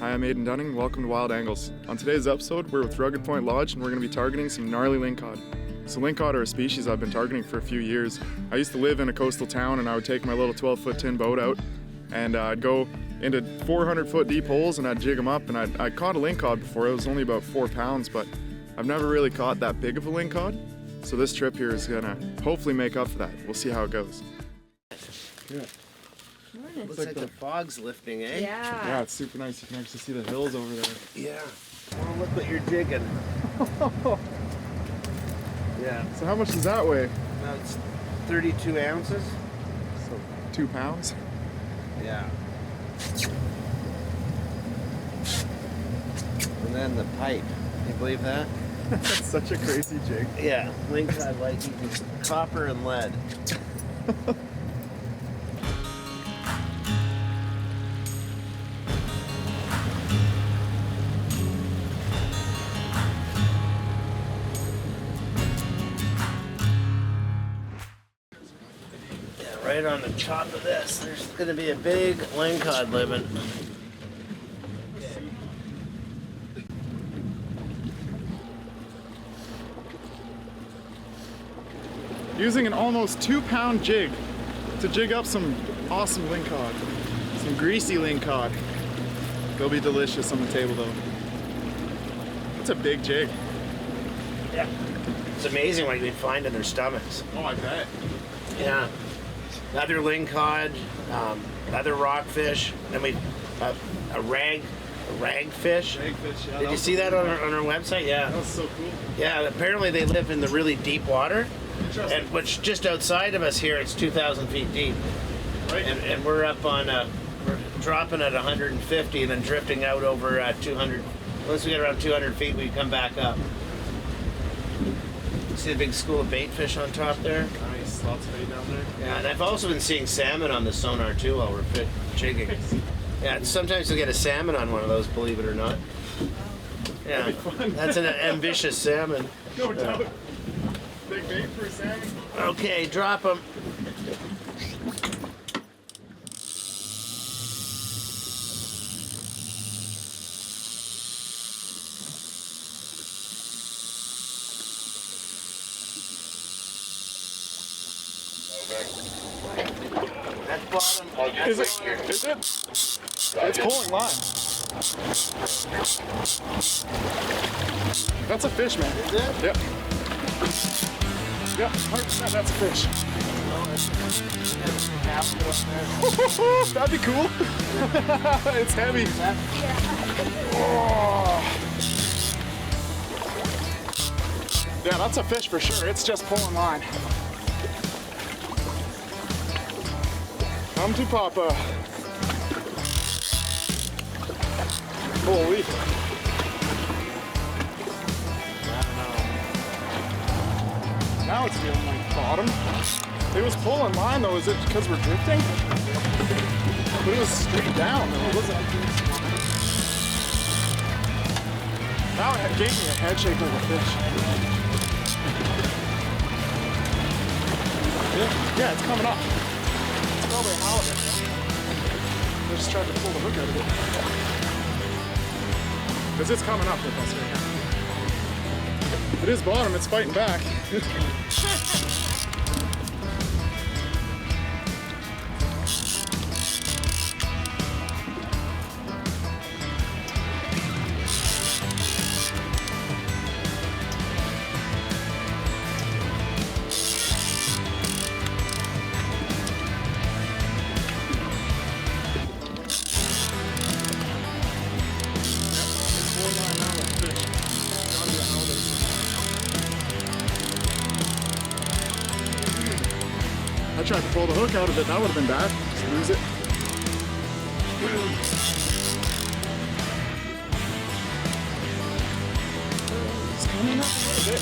Hi, I'm Aidan Dunning. Welcome to Wild Angles. On today's episode, we're with Rugged Point Lodge and we're going to be targeting some gnarly lingcod. So lingcod are a species I've been targeting for a few years. I used to live in a coastal town and I would take my little 12-foot tin boat out and I'd go into 400-foot deep holes and I'd jig them up, and I caught a lingcod before. It was only about 4 pounds, but I've never really caught that big of a lingcod. So this trip here is going to hopefully make up for that. We'll see how it goes. Good. Looks like the fog's lifting, eh? Yeah. Yeah, it's super nice. You can actually see the hills over there. Yeah. Oh, look what you're jigging. Yeah. So how much does that weigh? That's 32 ounces. So 2 pounds? Yeah. And then the pipe. Can you believe that? That's such a crazy jig. Yeah. Lingcod like copper and lead. Right on the top of this, there's going to be a big lingcod living. Using an almost 2-pound jig to jig up some awesome lingcod. Some greasy lingcod. They'll be delicious on the table though. That's a big jig. Yeah. It's amazing what you can find in their stomachs. Oh, I bet. Yeah. Other lingcod, other rockfish, then we a ragfish. Ragfish, yeah. Did you see that on our website? Yeah. That was so cool. Yeah, apparently they live in the really deep water, Interesting. and which just outside of us here, it's 2,000 feet deep. Right. And we're up on, we're dropping at 150 and then drifting out over 200. Once we get around 200 feet, we come back up. See the big school of bait fish on top there? Nice, lots of bait down there. Yeah, and I've also been seeing salmon on the Sonar too while we're jigging. Yeah, sometimes you'll get a salmon on one of those, believe it or not. Yeah, That'd be fun. That's an ambitious salmon. No doubt. Big bait for a salmon. Okay, drop them. That's bottom. Is it? Is it? It's pulling line. That's a fish, man. Is it? Yep. Yep, 100% that's a fish. That'd be cool. It's heavy. Oh. Yeah, that's a fish for sure. It's just pulling line. Come to Papa. Holy. Now it's feeling like bottom. It was pulling line though. Is it because we're drifting? But it was straight down though, it wasn't. Now it gave me a head shake like a fish. Yeah, it's coming up. It's probably a halibut. I just tried to pull the hook out of it. Because it's coming up with us right now. It is bottom, it's fighting back. I tried to pull the hook out of it, that would have been bad. Just lose it. It's coming up a little bit.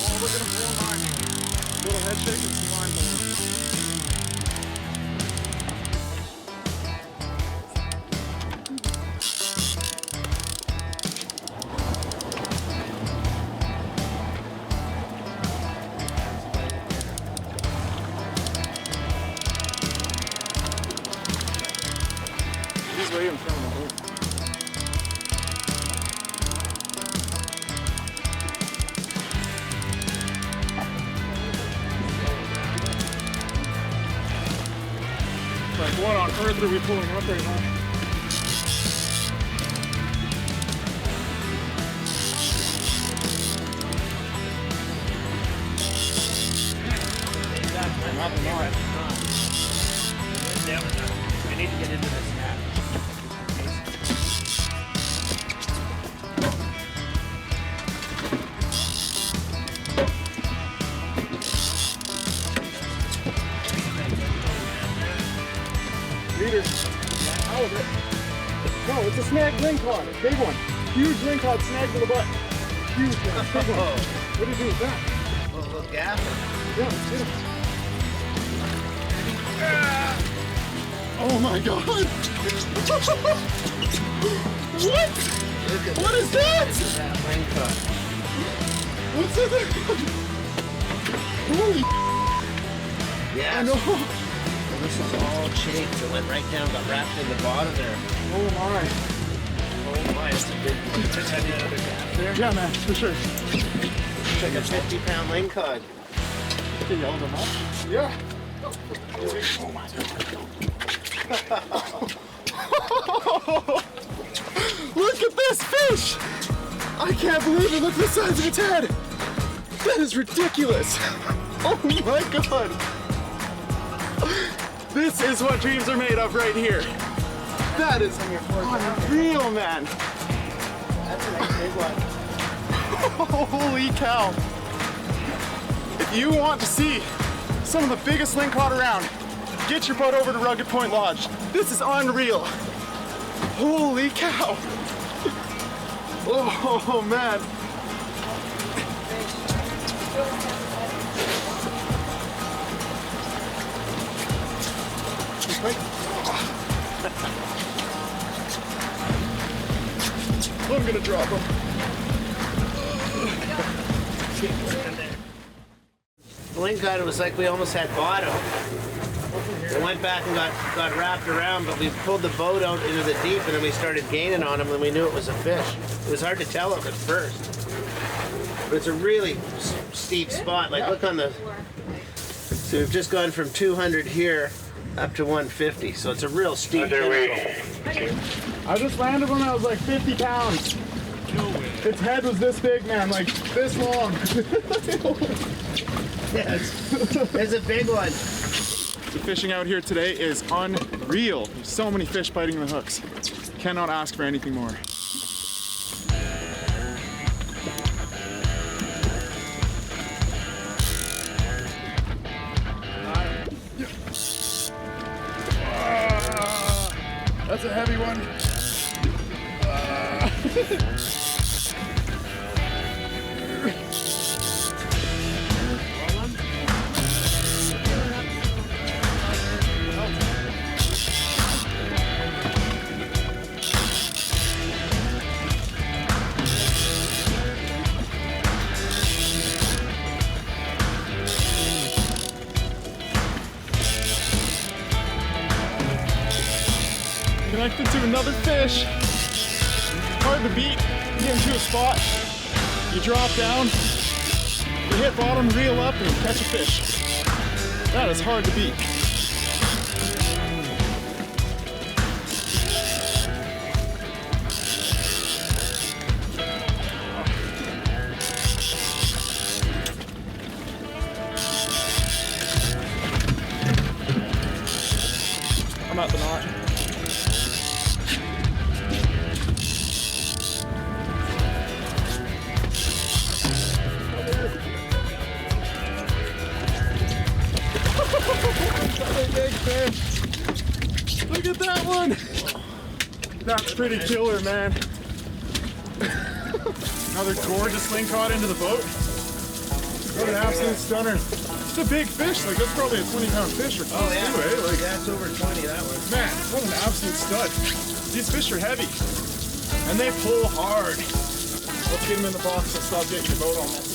Oh, we're gonna pull a line. Little head shake and some line pulling. What on earth are we pulling up right now? Nothing more. I need to get into this hat. Leader, how is it? No, it's a snagged Lingcod, big one. Huge Lingcod snagged in the butt. Huge one, big one. What do you do with that? A little gap. Yeah, let's get it. Oh my god! What? What is that? That Lingcod. What's in there? Holy Yeah. I know. And this is all chafed. It went right down, got wrapped in the bottom there. Oh my. Oh my, it's a big one. Just had another gap there. Yeah man, for sure. It's like a 50-pound Lingcod. Can you hold them up? Yeah. Look at this fish! I can't believe it. Look at the size of its head. That is ridiculous. Oh my god. This is what dreams are made of right here. That is unreal, man. That's a nice big one. Holy cow. If you want to see some of the biggest lingcod around, get your butt over to Rugged Point Lodge. This is unreal. Holy cow. Oh man. I'm gonna drop him. The Lingcod, it was like we almost had bottom. It went back and got wrapped around, but we pulled the boat out into the deep and then we started gaining on him and we knew it was a fish. It was hard to tell him at first. But it's a really steep spot. Like look on the, so we've just gone from 200 here up to 150. So it's a real steep pinnacle. I just landed when I was like 50 pounds. Its head was this big, man, like this long. Yeah, it's a big one. The fishing out here today is unreal. There's so many fish biting the hooks. Cannot ask for anything more. That's a heavy one. Connected to another fish. Hard to beat. You get into a spot, you drop down, you hit bottom, reel up, and catch a fish. That is hard to beat. I'm at the knot. Big fish. Look at that one. That's pretty killer, man. Another gorgeous lingcod into the boat. What an absolute stunner. It's a big fish. Like that's probably a 20-pound fish or close to it. Like That's over 20, that one. man, what an absolute stud. These fish are heavy and they pull hard. Let's get them in the box and stop getting the boat all messy.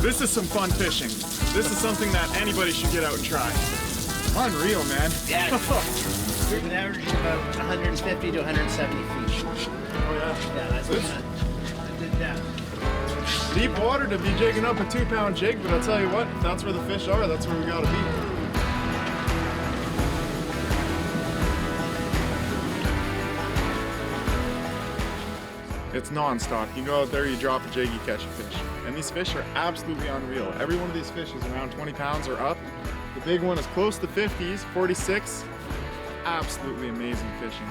This is some fun fishing. This is something that anybody should get out and try. Unreal, man. Yeah. We've been averaging about 150 to 170 feet. Oh yeah. Yeah, that's what I did that. Deep water to be jigging up a 2-pound jig, but I'll tell you what, if that's where the fish are, that's where we gotta be. It's non-stop. You go out there, you drop a jig, you catch a fish. And these fish are absolutely unreal. Every one of these fish is around 20 pounds or up. The big one is close to 50s, 46. Absolutely amazing fishing.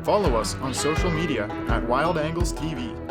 Follow us on social media at Wild Angles TV.